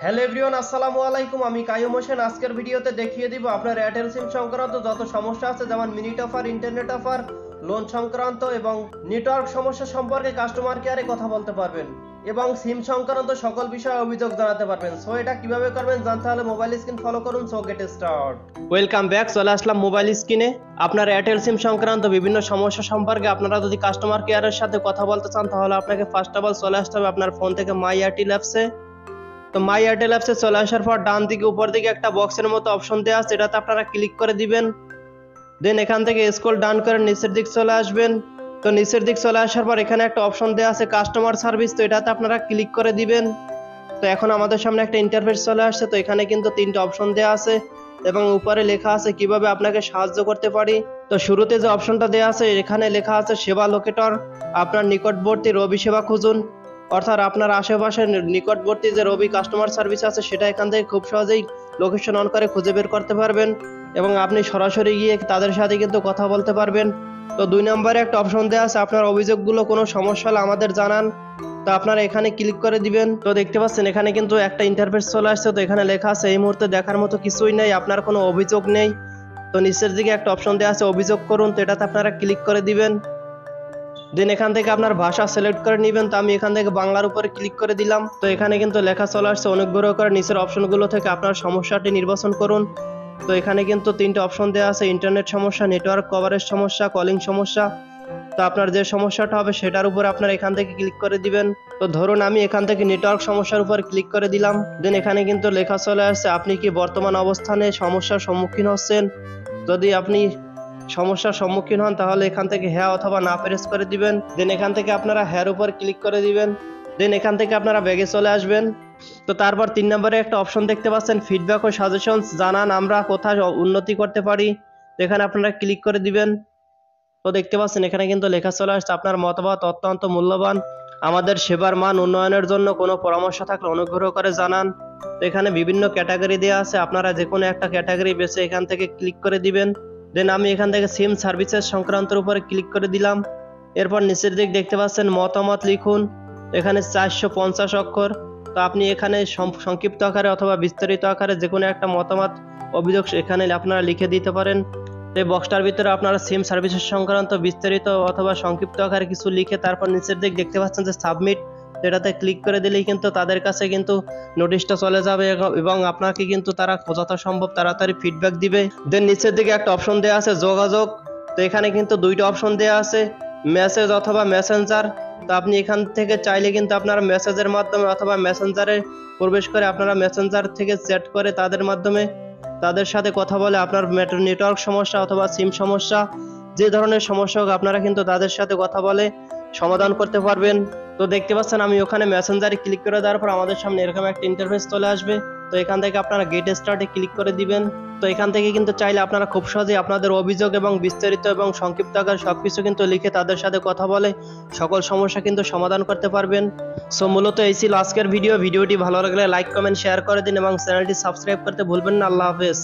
Hello everyone, আসসালামু আলাইকুম। আমি কাইয়ুম হোসেন। আজকের ভিডিওতে দেখিয়ে দিব আপনার এয়ারটেল সিম সংক্রান্ত যত সমস্যা আছে, যেমন minute offer, internet offer, loan সংক্রান্ত এবং নেটওয়ার্ক সমস্যা সম্পর্কে কাস্টমার কেয়ারে কথা বলতে পারবেন এবং সিম সংক্রান্ত সকল বিষয়ে অভিযোগ জানাতে পারবেন। সো এটা কিভাবে করবেন জানতে হলে মোবাইল স্ক্রিন ফলো করুন। So get start. Welcome back. চলে আসলাম মোবাইল স্ক্রিনে। আপনার এয়ারটেল সিম সংক্রান্ত বিভিন্ন সমস্যা সম্পর্কে আপনারা যদি কাস্টমার কেয়ারের সাথে কথা বলতে চান, তাহলে আপনাকে ফার্স্ট অফ অল চলে আসতে হবে আপনার ফোন থেকে মাই এয়ারটেল অ্যাপসে। তো মাই এয়ারটেল অ্যাপসে চলে আসার পর ডান দিকে উপর দিকে একটা বক্সের মতো অপশন দেওয়া আছে, এটাতে আপনারা ক্লিক করে দিবেন। দেন এখান থেকে স্ক্রল ডাউন করে নিচের দিক চলে আসবেন। তো নিচের দিক চলে আসার পর এখানে একটা অপশন দেওয়া আছে কাস্টমার সার্ভিস, তো এটাতে আপনারা ক্লিক করে দিবেন। তো এখন আমাদের সামনে একটা ইন্টারফেস চলে আসছে। তো এখানে কিন্তু তিনটা অপশন দেওয়া আছে এবং উপরে লেখা আছে কিভাবে আপনাকে সাহায্য করতে পারি। তো শুরুতে যে অপশনটা দেওয়া আছে এখানে লেখা আছে সেবা লোকেটর, আপনার নিকটবর্তী রবি সেবা খুঁজুন। অর্থাৎ আপনার আশেপাশে নিকটবর্তী যে রবি কাস্টমার সার্ভিস আছে সেটা এখান থেকে খুব সহজেই লোকেশন অন করে খুঁজে বের করতে পারবেন এবং আপনি সরাসরি গিয়ে তাদের সাথে কিন্তু কথা বলতে পারবেন। তো 2 নম্বরে একটা অপশন দেওয়া আছে আপনার অভিযোগগুলো কোনো সমস্যা হলে আমাদের জানান। তো আপনারা এখানে ক্লিক করে দিবেন। তো দেখতে পাচ্ছেন এখানে কিন্তু একটা ইন্টারফেস চলে আসছে। তো এখানে লেখা আছে এই মুহূর্তে দেখার মতো কিছুই নেই, আপনার কোনো অভিযোগ নেই। তো নিচের দিকে একটা অপশন দেওয়া আছে অভিযোগ করুন, তো এটাতে আপনারা ক্লিক করে দিবেন। দেন এখান থেকে আপনার ভাষা সিলেক্ট করে নেবেন। তো আমি এখান থেকে বাংলার উপরে ক্লিক করে দিলাম। তো এখানে কিন্তু লেখা চলে আসছে অনুগ্রহ করে নিচের অপশনগুলো থেকে আপনার সমস্যাটি নির্বাচন করুন। তো এখানে কিন্তু তিনটে অপশন দেওয়া আছে, ইন্টারনেট সমস্যা, নেটওয়ার্ক কভারেজ সমস্যা, কলিং সমস্যা। তো আপনার যে সমস্যাটা হবে সেটার উপর আপনার এখান থেকে ক্লিক করে দিবেন। তো ধরুন আমি এখান থেকে নেটওয়ার্ক সমস্যার উপর ক্লিক করে দিলাম। দেন এখানে কিন্তু লেখা চলে আসছে আপনি কি বর্তমান অবস্থানে সমস্যার সম্মুখীন হচ্ছেন। যদি আপনি সমস্যার সম্মুখীন হন তাহলে এখান থেকে হ্যাঁ অথবা না প্রেস করে দিবেন। দেন এখান থেকে আপনারা হ্যার উপর ক্লিক করে দিবেন। দেন এখান থেকে আপনারা ব্যাগে চলে আসবেন। তো তারপর 3 নম্বরে একটা অপশন দেখতে পাচ্ছেন ফিডব্যাক ও সাজেশনস, জানান আমরা কোথায় উন্নতি করতে পারি। তো এখানে আপনারা ক্লিক করে দিবেন। তো দেখতে পাচ্ছেন এখানে কিন্তু লেখা চলে আসছে আপনার মতামত অত্যন্ত মূল্যবান, আমাদের সেবার মান উন্নয়নের জন্য কোনো পরামর্শ থাকলে অনুগ্রহ করে জানান। তো এখানে বিভিন্ন ক্যাটাগরি দেওয়া আছে, আপনারা যে কোনো একটা ক্যাটাগরি বেছে এখান থেকে ক্লিক করে দিবেন। দেন আমি এখান থেকে সিম সার্ভিসেস সংক্রান্ত উপরে ক্লিক করে দিলাম। এরপর নিচের দিক দেখতে পাচ্ছেন মতামত লিখুন, এখানে 450 অক্ষর। তো আপনি এখানে সংক্ষিপ্ত আকারে অথবা বিস্তারিত আকারে যে কোনো একটা মতামত অভিযোগ এখানে আপনারা লিখে দিতে পারেন। এই বক্সটার ভিতরে আপনারা সিম সার্ভিসেস সংক্রান্ত বিস্তারিত অথবা সংক্ষিপ্ত আকারে কিছু লিখে তারপর নিচের দিক দেখতে পাচ্ছেন যে সাবমিট, এটাতে ক্লিক করে দিলেই কিন্তু তাদের কাছে কিন্তু নোটিশটা চলে যাবে এবং আপনাকে কিন্তু তারা যথাসম্ভব তাড়াতাড়ি ফিডব্যাক দিবে। দেন নিচের দিকে একটা অপশন দেওয়া আছে যোগাযোগ। তো এখানে কিন্তু দুইটা অপশন দেওয়া আছে, মেসেজ অথবা মেসেঞ্জার। তো আপনি এখান থেকে চাইলে কিন্তু আপনারা মেসেজের মাধ্যমে অথবা মেসেঞ্জারে প্রবেশ করে আপনারা মেসেঞ্জার থেকে চ্যাট করে তাদের মাধ্যমে তাদের সাথে কথা বলে আপনার নেটওয়ার্ক সমস্যা অথবা সিম সমস্যা যে ধরনের সমস্যা হোক আপনারা কিন্তু তাদের সাথে কথা বলে সমাধান করতে পারবেন। তো দেখতে পাচ্ছেন আমি ওখানে মেসেঞ্জারে ক্লিক করে দেওয়ার পর আমাদের সামনে এরকম একটা ইন্টারফেস চলে আসবে। তো এখান থেকে আপনারা গেট স্টার্টে ক্লিক করে দিবেন। তো এখান থেকে কিন্তু চাইলে আপনারা খুব সহজেই আপনাদের অভিযোগ এবং বিস্তারিত এবং সংক্ষিপ্ত আকার সবকিছু কিন্তু লিখে তাদের সাথে কথা বলে সকল সমস্যা কিন্তু সমাধান করতে পারবেন। সো মূলত এই ছিল আজকের ভিডিওটি ভালো লাগলে লাইক কমেন্ট শেয়ার করে দিন এবং চ্যানেলটি সাবস্ক্রাইব করতে ভুলবেন না। আল্লাহ হাফেজ।